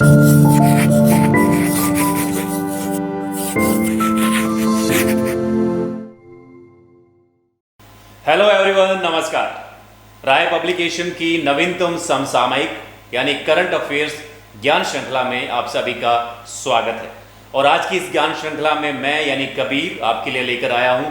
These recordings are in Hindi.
हेलो एवरीवन, नमस्कार। राय पब्लिकेशन की नवीनतम समसामयिक यानी करंट अफेयर्स ज्ञान श्रृंखला में आप सभी का स्वागत है। और आज की इस ज्ञान श्रृंखला में मैं यानी कबीर आपके लिए लेकर आया हूं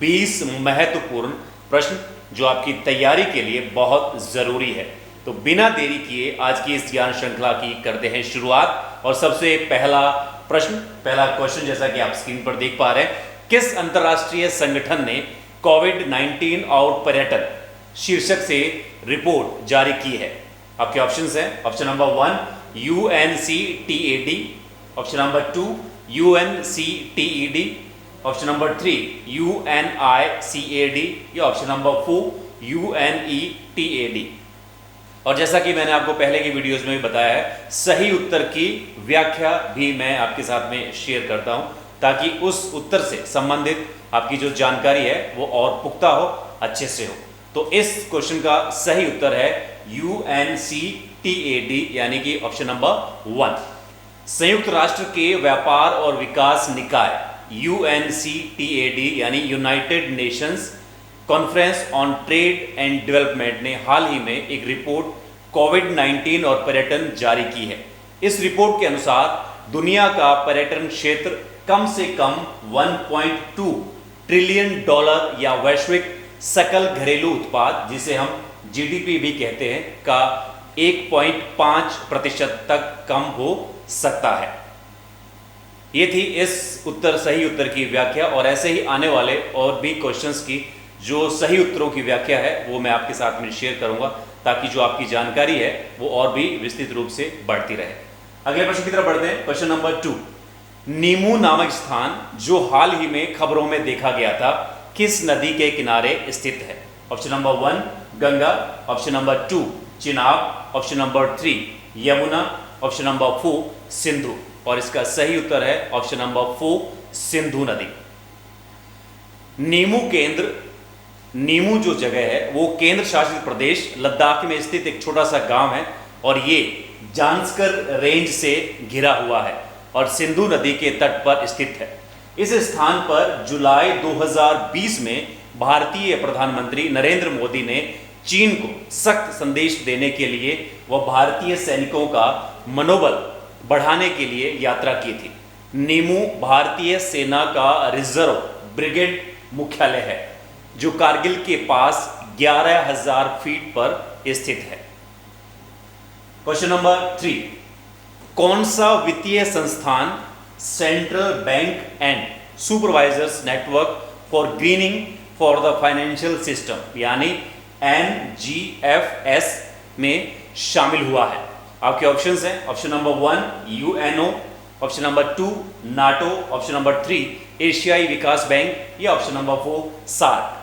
20 महत्वपूर्ण प्रश्न जो आपकी तैयारी के लिए बहुत ज़रूरी है। तो बिना देरी किए आज की इस ज्ञान श्रृंखला की करते हैं शुरुआत। और सबसे पहला क्वेश्चन जैसा कि आप स्क्रीन पर देख पा रहे हैं, किस अंतर्राष्ट्रीय संगठन ने कोविड-19 और पर्यटन शीर्षक से रिपोर्ट जारी की है? आपके ऑप्शंस हैं। Option number 1 UNCTAD, option number 2 UNCTED, option number 3 UNICAD या ऑप्शन नंबर 4 UNETAD। और जैसा कि मैंने आपको पहले की वीडियोस में भी बताया है, सही उत्तर की व्याख्या भी मैं आपके साथ में शेयर करता हूं ताकि उस उत्तर से संबंधित आपकी जो जानकारी है वो और पुख्ता हो, अच्छे से हो। तो इस क्वेश्चन का सही उत्तर है UNCTAD यानी कि ऑप्शन नंबर 1। संयुक्त राष्ट्र के व्यापार और विकास निकाय UNCTAD यानी United Nations conference on trade and development ने हाल ही में एक रिपोर्ट कोविड-19 और पर्यटन जारी की है। इस रिपोर्ट के अनुसार दुनिया का पर्यटन क्षेत्र कम से कम 1.2 ट्रिलियन डॉलर या वैश्विक सकल घरेलू उत्पाद, जिसे हम GDP भी कहते हैं, का 1.5% तक कम हो सकता है। ये थी इस सही उत्तर की व्याख्या। और ऐसे ही आने वाले और भी क्वेश्चंस की जो सही उत्तरों की व्याख्या है वो मैं आपके साथ में शेयर करूंगा ताकि जो आपकी जानकारी है वो और भी विस्तृत रूप से बढ़ती रहे। अगले प्रश्न की तरफ बढ़ते हैं। क्वेश्चन नंबर 2, नीमू नामक स्थान जो हाल ही में खबरों में देखा गया था, किस नदी के किनारे स्थित है? Option number 1 Ganga, option number 2 Chenab, option number 3 Yamuna, option number 4 Sindhu. और इसका सही उत्तर है ऑप्शन नंबर 4 सिंधु नदी। नीमू जो जगह है वो केंद्र शासित प्रदेश लद्दाख में स्थित एक छोटा सा गांव है और ये जांस्कर रेंज से घिरा हुआ है और सिंधु नदी के तट पर स्थित है। इस स्थान पर जुलाई 2020 में भारतीय प्रधानमंत्री नरेंद्र मोदी ने चीन को सख्त संदेश देने के लिए व भारतीय सैनिकों का मनोबल बढ़ाने के लिए यात्रा की थी। नीमू भारतीय सेना का रिजर्व ब्रिगेड मुख्यालय है जो कारगिल के पास 11,000 फीट पर स्थित है। क्वेश्चन नंबर 3, कौन सा वित्तीय संस्थान central bank and supervisors network for grinning for the financial system यानी NGFS में शामिल हुआ है? आपके ऑप्शंस हैं। Option number 1 UNO, option number 2 NATO, option number 3 एशियाई विकास बैंक या ऑप्शन नंबर 4 सार्क।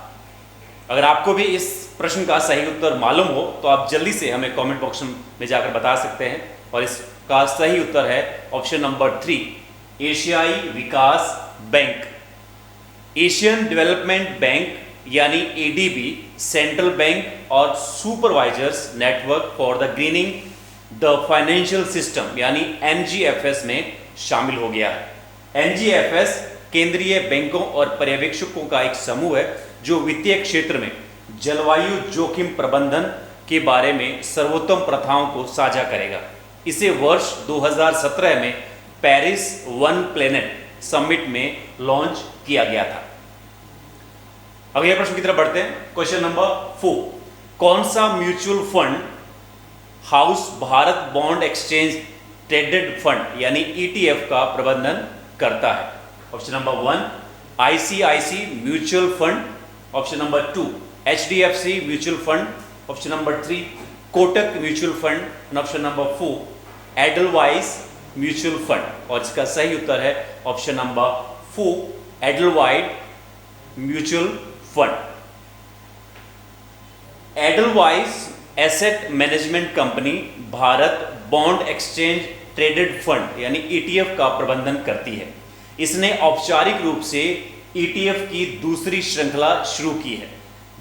अगर आपको भी इस प्रश्न का सही उत्तर मालूम हो तो आप जल्दी से हमें कमेंट बॉक्स में जाकर बता सकते हैं। और इसका सही उत्तर है ऑप्शन नंबर 3 एशियाई विकास बैंक। एशियन डेवलपमेंट बैंक यानी ADB सेंट्रल बैंक और supervisors network for the grinning the financial system यानी NGFS में शामिल हो गया है। NGFS केंद्रीय बैंकों और पर्यवेक्षकों का एक समूह है जो वित्तीय क्षेत्र में जलवायु जोखिम प्रबंधन के बारे में सर्वोत्तम प्रथाओं को साझा करेगा। इसे वर्ष 2017 में पेरिस वन प्लेनेट समिट में लॉन्च किया गया था। अगले प्रश्न की तरफ बढ़ते हैं। क्वेश्चन नंबर 4, कौन सा mutual fund house Bharat bond exchange traded fund यानी ETF का प्रबंधन करता है? Option number 1 ICIC mutual fund, option number 2 HDFC mutual fund, option number 3 Kotak mutual fund और option number 4 Edelweiss mutual fund. और इसका सही उत्तर है option number 4 Edelweiss mutual fund. Edelweiss asset management company Bharat bond exchange traded fund यानी ETF का प्रबंधन करती है। इसने औपचारिक रूप से ETF की दूसरी श्रृंखला शुरू की है।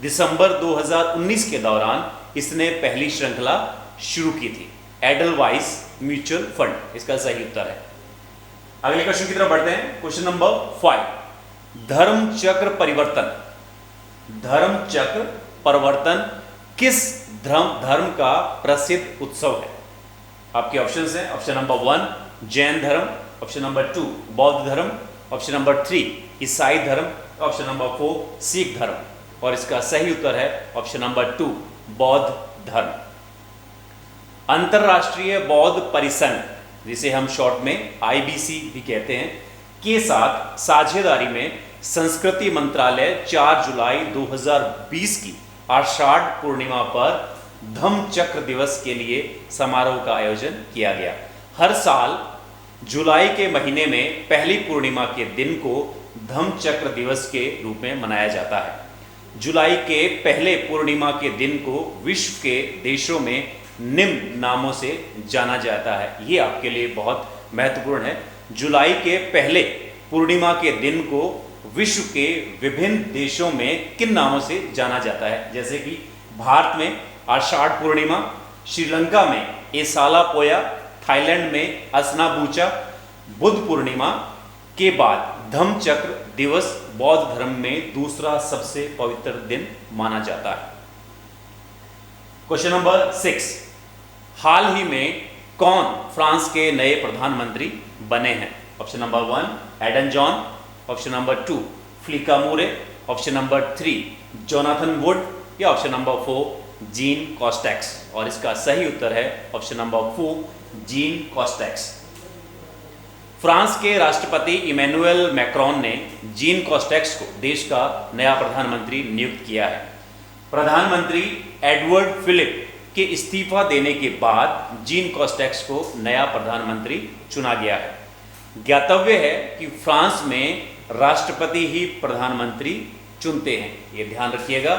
दिसंबर 2019 के दौरान इसने पहली श्रृंखला शुरू की थी। एडलवाइस म्यूचुअल फंड इसका सही उत्तर है। अगले क्वेश्चन की तरफ बढ़ते हैं। क्वेश्चन नंबर 5, धर्म चक्र परिवर्तन। धर्म चक्र परिवर्तन किस धर्म का प्रसिद्ध उत्सव है? आपके ऑप्शंस हैं। ऑप्शन नंबर 1 जैन धर्म, ऑप्शन नंबर 2 बौद्ध धर्म, ऑप्शन नंबर 3 ईसाई धर्म, ऑप्शन नंबर 4 सिख धर्म। और इसका सही उत्तर है ऑप्शन नंबर 2 बौद्ध धर्म। अंतरराष्ट्रीय बौद्ध परिसंघ, जिसे हम शॉर्ट में IBC भी कहते हैं, के साथ साझेदारी में संस्कृति मंत्रालय 4 जुलाई 2020 की आषाढ़ पूर्णिमा पर धम्म चक्र दिवस के लिए समारोह का आयोजन किया गया। हर साल जुलाई के महीने में पहली पूर्णिमा के दिन को धम्म चक्र दिवस के रूप में मनाया जाता है। जुलाई के पहले पूर्णिमा के दिन को विश्व के देशों में निम्न नामों से जाना जाता है। ये आपके लिए बहुत महत्वपूर्ण है। जुलाई के पहले पूर्णिमा के दिन को विश्व के विभिन्न देशों में किन नामों से जाना जाता है? जैसे कि भारत में आषाढ़ पूर्णिमा, श्रीलंका में एसाला पोया, थाईलैंड में असनाबूचा। बुद्ध पूर्णिमा के बाद धम्म चक्र दिवस बौद्ध धर्म में दूसरा सबसे पवित्र दिन माना जाता है। क्वेश्चन नंबर 6, हाल ही में कौन फ्रांस के नए प्रधानमंत्री बने हैं? Option number 1 Eden John, option number 2 फ्लिका मूरे, ऑप्शन नंबर 3 जोनाथन वुड या ऑप्शन नंबर 4 जीन कॉस्टेक्स। और इसका सही उत्तर है option number 4 Jean Castex. France के राष्ट्रपति इमैनुअल मैक्रोन ने जीन कॉस्टेक्स को देश का नया प्रधानमंत्री नियुक्त किया है। प्रधानमंत्री एडवर्ड फिलिप के इस्तीफा देने के बाद जीन कॉस्टेक्स को नया प्रधानमंत्री चुना गया है। ज्ञातव्य है कि फ्रांस में राष्ट्रपति ही प्रधानमंत्री चुनते हैं। ये ध्यान रखिएगा,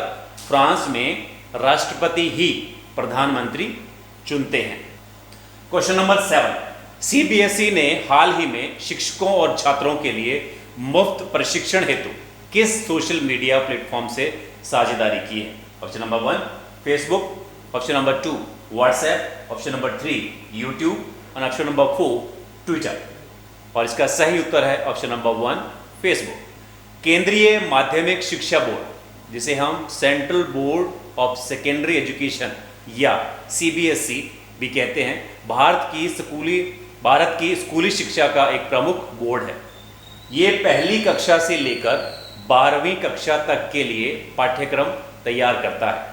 फ्रांस में राष्ट्रपति ही प्रधानमंत्री चुनते हैं। क्वेश्चन नंबर 7, CBSE ने हाल ही में शिक्षकों और छात्रों के लिए मुफ्त प्रशिक्षण हेतु किस सोशल मीडिया प्लेटफॉर्म से साझेदारी की है? Option number 1 Facebook, option number 2 WhatsApp, option number 3 YouTube और ऑप्शन नंबर 4 ट्विटर। और इसका सही उत्तर है ऑप्शन नंबर 1 फेसबुक। केंद्रीय माध्यमिक शिक्षा बोर्ड, जिसे हम central board of secondary education या CBSE भी कहते हैं, भारत की स्कूली शिक्षा का एक प्रमुख बोर्ड है। ये पहली कक्षा से लेकर 12वीं कक्षा तक के लिए पाठ्यक्रम तैयार करता है।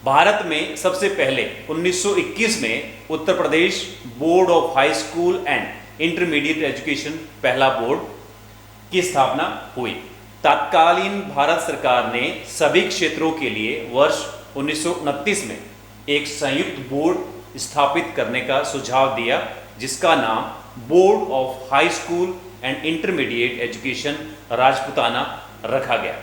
भारत में सबसे पहले 1921 में Uttar Pradesh board of high school and intermediate education board बोर्ड की स्थापना हुई। तत्कालीन भारत सरकार ने सभी क्षेत्रों के लिए वर्ष 1929 में एक संयुक्त बोर्ड स्थापित करने का सुझाव दिया, जिसका नाम board of high school and intermediate education Rajputana रखा गया।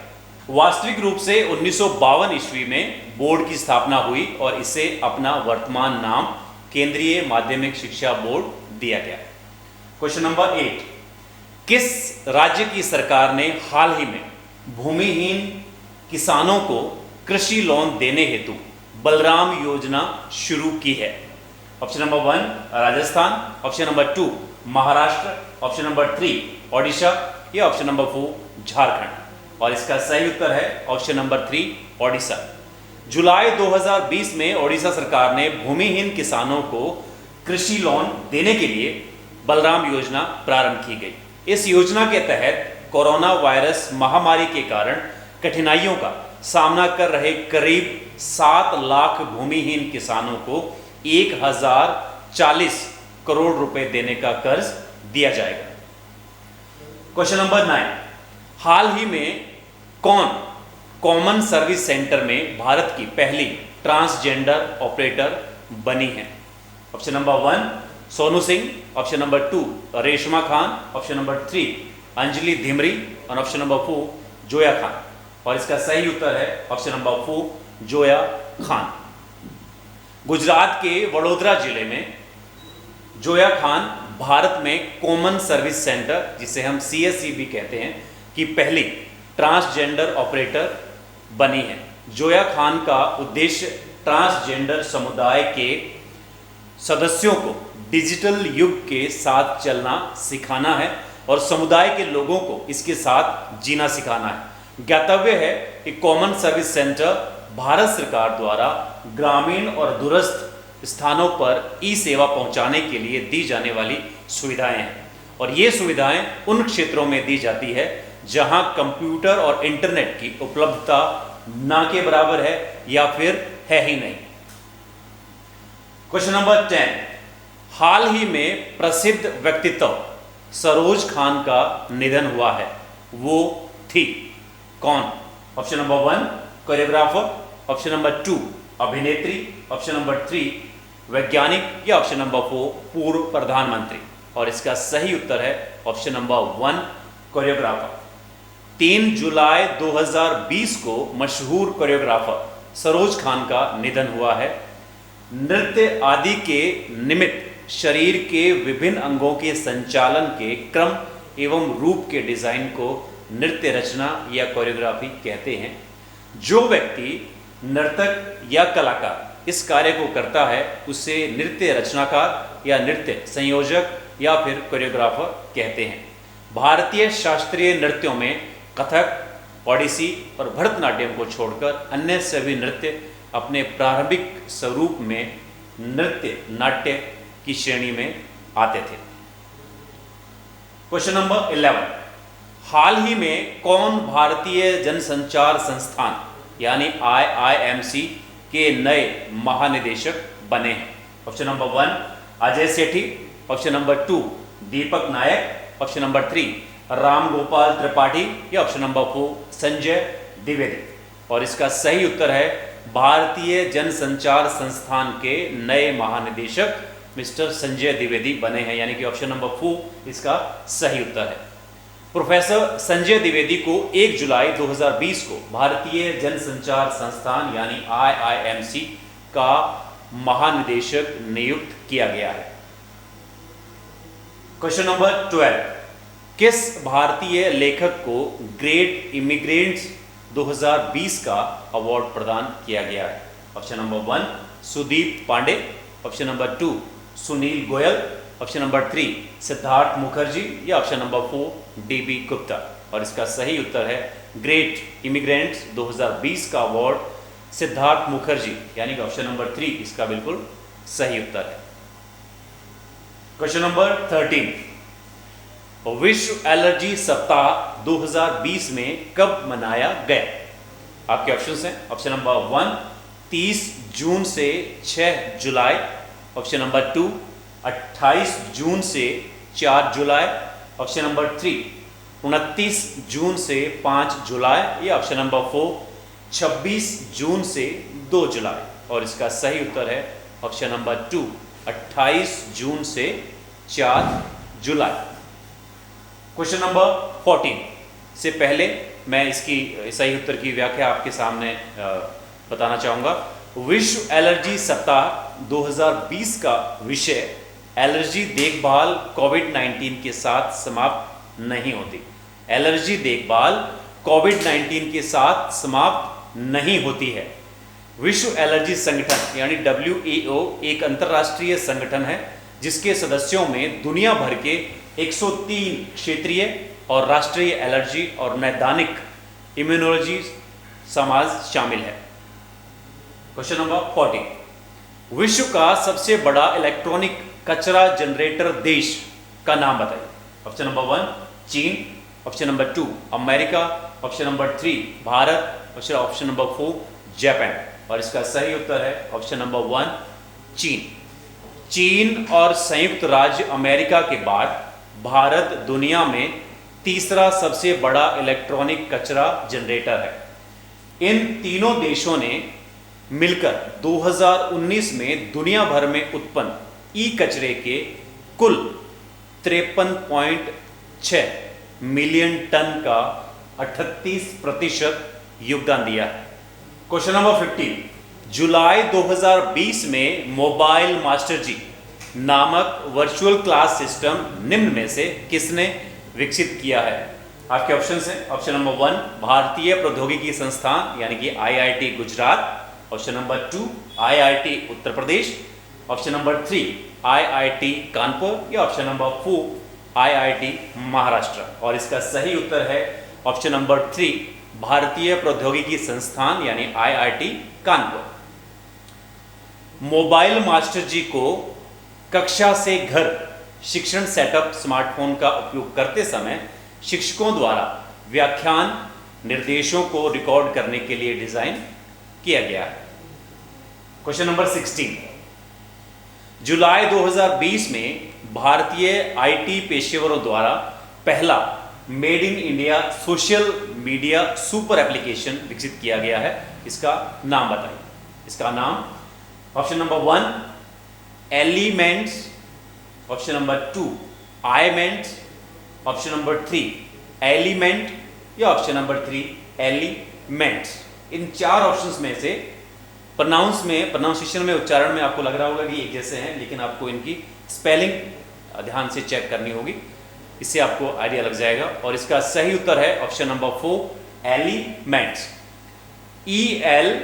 वास्तविक रूप से 1952 ईस्वी में बोर्ड की स्थापना हुई और इसे अपना वर्तमान नाम केंद्रीय माध्यमिक शिक्षा बोर्ड दिया गया। क्वेश्चन नंबर 8, किस राज्य की सरकार ने हाल ही में भूमिहीन किसानों को कृषि लोन देने हेतु बलराम योजना शुरू की है? Option number 1 Rajasthan, option number 2 Maharashtra, option number 3 Odisha या ऑप्शन नंबर 4 झारखंड। और इसका सही उत्तर है ऑप्शन नंबर 3 ओडिशा। जुलाई 2020 में ओडिशा सरकार ने भूमिहीन किसानों को कृषि लोन देने के लिए बलराम योजना प्रारंभ की गई। इस योजना के तहत कोरोना वायरस महामारी के कारण कठिनाइयों का सामना कर रहे करीब 7 लाख भूमिहीन किसानों को 1040 करोड़ रुपए देने का कर्ज दिया जाएगा। क्वेश्चन नंबर 9, हाल ही में कौन कॉमन सर्विस सेंटर में भारत की पहली ट्रांसजेंडर ऑपरेटर बनी है? Option number 1 Sonu Singh, option number 2 Reshma Khan, option number 3 Anjali Dhimri और ऑप्शन नंबर 4 जोया खान। और इसका सही उत्तर है ऑप्शन नंबर 4 जोया खान। गुजरात के वडोदरा जिले में जोया खान भारत में कॉमन सर्विस सेंटर, जिसे हम CSC भी कहते हैं, की पहली ट्रांसजेंडर ऑपरेटर बनी है। जोया खान का उद्देश्य ट्रांसजेंडर समुदाय के सदस्यों को डिजिटल युग के साथ चलना सिखाना है और समुदाय के लोगों को इसके साथ जीना सिखाना है। ज्ञातव्य है कि कॉमन सर्विस सेंटर भारत सरकार द्वारा ग्रामीण और दूरस्थ स्थानों पर ई सेवा पहुंचाने के लिए दी जाने वाली सुविधाएं हैं और ये सुविधाएं उन क्षेत्रों में दी जाती है जहां कंप्यूटर और इंटरनेट की उपलब्धता ना के बराबर है या फिर है ही नहीं। क्वेश्चन नंबर 10, हाल ही में प्रसिद्ध व्यक्तित्व सरोज खान का निधन हुआ है, वो थी कौन? Option number 1 choreographer, option number 2 अभिनेत्री, ऑप्शन नंबर 3 वैज्ञानिक या ऑप्शन नंबर 4 पूर्व प्रधानमंत्री। और इसका सही उत्तर है ऑप्शन नंबर 1 कोरियोग्राफर। 3 जुलाई 2020 को मशहूर कोरियोग्राफर सरोज खान का निधन हुआ है। नृत्य आदि के निमित्त शरीर के विभिन्न अंगों के संचालन के क्रम एवं रूप के डिजाइन को नृत्य रचना या कोरियोग्राफी कहते हैं। जो व्यक्ति नर्तक या कलाकार इस कार्य को करता है उसे नृत्य रचनाकार या नृत्य संयोजक या फिर कोरियोग्राफर कहते हैं। भारतीय शास्त्रीय नृत्यों में कथक, ओडिसी और भरतनाट्यम को छोड़कर अन्य सभी नृत्य अपने प्रारंभिक स्वरूप में नृत्य नाट्य की श्रेणी में आते थे। क्वेश्चन नंबर 11, हाल ही में कौन भारतीय जनसंचार संस्थान यानी IIMC के नए महानिदेशक बने हैं? ऑप्शन नंबर 1 अजय सेठी, ऑप्शन नंबर 2 दीपक नायक, ऑप्शन नंबर 3 राम गोपाल त्रिपाठी या ऑप्शन नंबर 4 संजय द्विवेदी। और इसका सही उत्तर है भारतीय जनसंचार संस्थान के नए महानिदेशक मिस्टर संजय द्विवेदी बने हैं, यानी कि ऑप्शन नंबर 4 इसका सही उत्तर है। प्रोफेसर संजय द्विवेदी को 1 जुलाई 2020 को भारतीय जनसंचार संस्थान यानी IIMC का महानिदेशक नियुक्त किया गया है। क्वेश्चन नंबर 12, किस भारतीय लेखक को ग्रेट इमिग्रेंट्स 2020 का अवार्ड प्रदान किया गया है? Option number 1 Sudeep Pandey, option number 2 Sunil Goyal, option number 3 Siddharth Mukherjee या ऑप्शन नंबर 4 DB गुप्ता। और इसका सही उत्तर है ग्रेट इमिग्रेंट्स 2020 का अवार्ड सिद्धार्थ मुखर्जी, यानी कि ऑप्शन नंबर 3 इसका बिल्कुल सही उत्तर है। क्वेश्चन नंबर 13, विश्व एलर्जी सप्ताह 2020 में कब मनाया गया? आपके ऑप्शंस हैं ऑप्शन नंबर 1 30 जून से 6 जुलाई, ऑप्शन नंबर 2 28 जून से 4 जुलाई, ऑप्शन नंबर 3 29 जून से 5 जुलाई या ऑप्शन नंबर 4 26 जून से 2 जुलाई। और इसका सही उत्तर है ऑप्शन नंबर 2 28 जून से 4 जुलाई। क्वेश्चन नंबर 14 से पहले मैं इसकी सही उत्तर की व्याख्या आपके सामने बताना चाहूँगा। विश्व एलर्जी सप्ताह 2020 का विषय एलर्जी देखभाल कोविड-19 के साथ समाप्त नहीं होती। एलर्जी देखभाल कोविड-19 के साथ समाप्त नहीं होती है। विश्व एलर्जी संगठन यानी WHO एक अंतर्राष्ट्रीय संगठन है जिसके सदस्यों में दुनिया भर के 103 क्षेत्रीय और राष्ट्रीय एलर्जी और नैदानिक इम्यूनोलॉजी समाज शामिल है। क्वेश्चन नंबर 14, विश्व का सबसे बड़ा इलेक्ट्रॉनिक कचरा जनरेटर देश का नाम बताइए। ऑप्शन नंबर 1 चीन, option number 2 America, option number 3 Bharat, option number 4 Japan. और इसका सही उत्तर है ऑप्शन नंबर 1 चीन। चीन और संयुक्त राज्य अमेरिका के बाद भारत दुनिया में तीसरा सबसे बड़ा इलेक्ट्रॉनिक कचरा जनरेटर है। इन तीनों देशों ने मिलकर 2019 में दुनिया भर में उत्पन्न ई कचरे के कुल 53.6 मिलियन टन का 38% योगदान दिया है। क्वेश्चन नंबर 15, जुलाई 2020 में मोबाइल मास्टर जी नामक वर्चुअल क्लास सिस्टम निम्न में से किसने विकसित किया है? आपके ऑप्शंस हैं ऑप्शन नंबर 1 भारतीय प्रौद्योगिकी संस्थान यानी कि IIT Gujarat, option number 2 IIT Uttar Pradesh, option number 3 IIT Kanpur या ऑप्शन नंबर 4 IIT महाराष्ट्र। और इसका सही उत्तर है ऑप्शन नंबर 3 भारतीय प्रौद्योगिकी संस्थान यानी IIT कानपुर। मोबाइल मास्टर जी को कक्षा से घर शिक्षण सेटअप स्मार्टफोन का उपयोग करते समय शिक्षकों द्वारा व्याख्यान निर्देशों को रिकॉर्ड करने के लिए डिजाइन किया गया है। क्वेश्चन नंबर 16, जुलाई 2020 में भारतीय आईटी पेशेवरों द्वारा पहला made in India social media super application विकसित किया गया है। इसका नाम बताइए। इसका नाम option number 1 Elyments, option number 2 आईमेंट्स, ऑप्शन नंबर 3 एलिमेंट या ऑप्शन नंबर 3 एलिमेंट्स। इन चार ऑप्शंस में से प्रोनाउंसिएशन में, उच्चारण में आपको लग रहा होगा कि एक जैसे हैं, लेकिन आपको इनकी स्पेलिंग ध्यान से चेक करनी होगी, इससे आपको आइडिया लग जाएगा। और इसका सही उत्तर है option number 4 elements, ELYMENTS।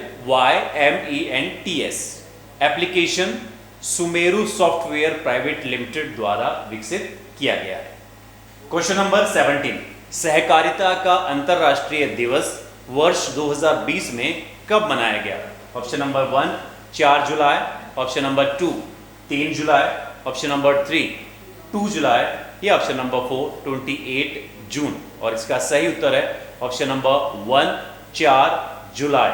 Application Sumeru software private limited द्वारा विकसित किया गया है। क्वेश्चन नंबर 17, सहकारिता का अंतरराष्ट्रीय दिवस वर्ष 2020 में कब मनाया गया? ऑप्शन नंबर 1 4 जुलाई, ऑप्शन नंबर 2 3 जुलाई, ऑप्शन नंबर 3 2 जुलाई या ऑप्शन नंबर 4 28 जून। और इसका सही उत्तर है ऑप्शन नंबर 1 4 जुलाई।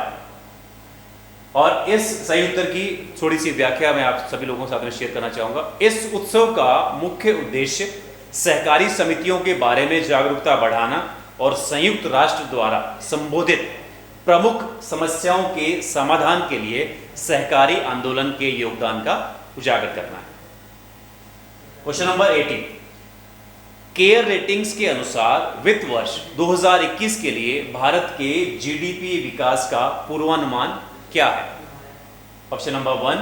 और इस सही उत्तर की थोड़ी सी व्याख्या मैं आप सभी लोगों के साथ में शेयर करना चाहूंगा। इस उत्सव का मुख्य उद्देश्य सहकारी समितियों के बारे में जागरूकता बढ़ाना और संयुक्त राष्ट्र द्वारा संबोधित प्रमुख समस्याओं के समाधान के लिए सहकारी आंदोलन के योगदान का उजागर करना है। क्वेश्चन नंबर 18, केयर रेटिंग्स के अनुसार वित्त वर्ष 2021 के लिए भारत के जीडीपी विकास का पूर्वानुमान क्या है? Option number 1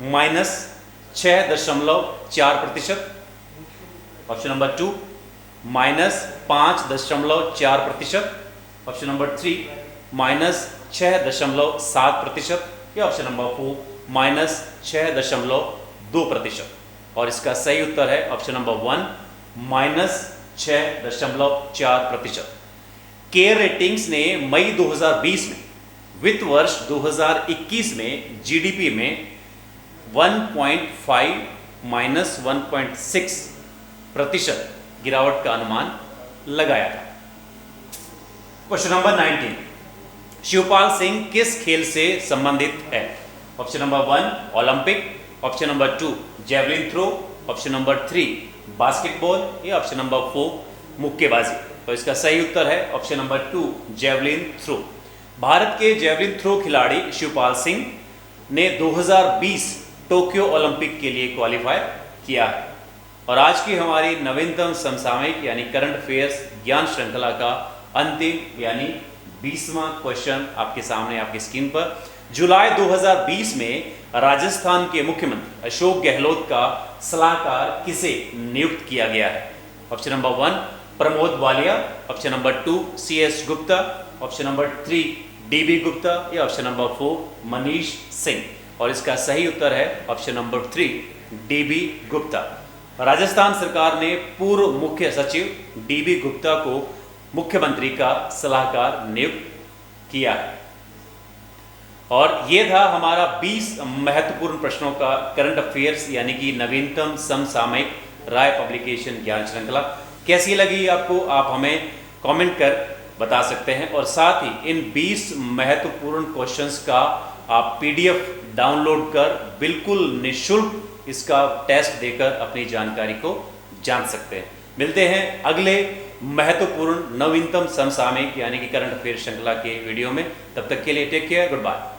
-6.4%, option number 2 -5.4%, option number 3 -6.7% या ऑप्शन नंबर 4 -6.2%। और इसका सही उत्तर है ऑप्शन नंबर 1 -6.4%। केयर रेटिंग्स ने मई 2020 में वित्त वर्ष 2021 में जीडीपी में 1.5 -1.6% गिरावट का अनुमान लगाया था। क्वेश्चन नंबर 19, शिवपाल सिंह किस खेल से संबंधित है? Option number 1 Olympic, option number 2 javelin throw, option number 3 basketball या ऑप्शन नंबर 4 मुक्केबाजी। तो इसका सही उत्तर है option number 2 javelin throw. Bharat के जेवलिन थ्रो खिलाड़ी शिवपाल सिंह ने 2020 टोक्यो ओलंपिक के लिए क्वालिफाई किया है। और आज की हमारी नवीनतम समसामयिक यानी करंट अफेयर्स ज्ञान श्रृंखला का अंतिम यानी 20वां क्वेश्चन आपके सामने आपकी स्क्रीन पर। जुलाई 2020 में राजस्थान के मुख्यमंत्री अशोक गहलोत का सलाहकार किसे नियुक्त किया गया है? Option number 1 Pramod Walia, option number 2 CS Gupta, option number 3 DB Gupta या ऑप्शन नंबर 4 मनीष सिंह। और इसका सही उत्तर है option number 3 DB Gupta. Rajasthan सरकार ने पूर्व मुख्य सचिव DB गुप्ता को मुख्यमंत्री का सलाहकार नियुक्त किया है। और ये था हमारा 20 महत्वपूर्ण प्रश्नों का करंट अफेयर्स यानी कि नवीनतम समसामयिक राय पब्लिकेशन ज्ञान श्रृंखला। कैसी लगी आपको आप हमें कमेंट कर बता सकते हैं। और साथ ही इन 20 महत्वपूर्ण क्वेश्चंस का आप PDF डाउनलोड कर बिल्कुल निःशुल्क इसका टेस्ट देकर अपनी जानकारी को जान सकते हैं। मिलते हैं अगले महत्वपूर्ण नवीनतम समसामयिक यानी कि करंट अफेयर श्रृंखला के वीडियो में। तब तक के लिए टेक केयर, गुड बाय।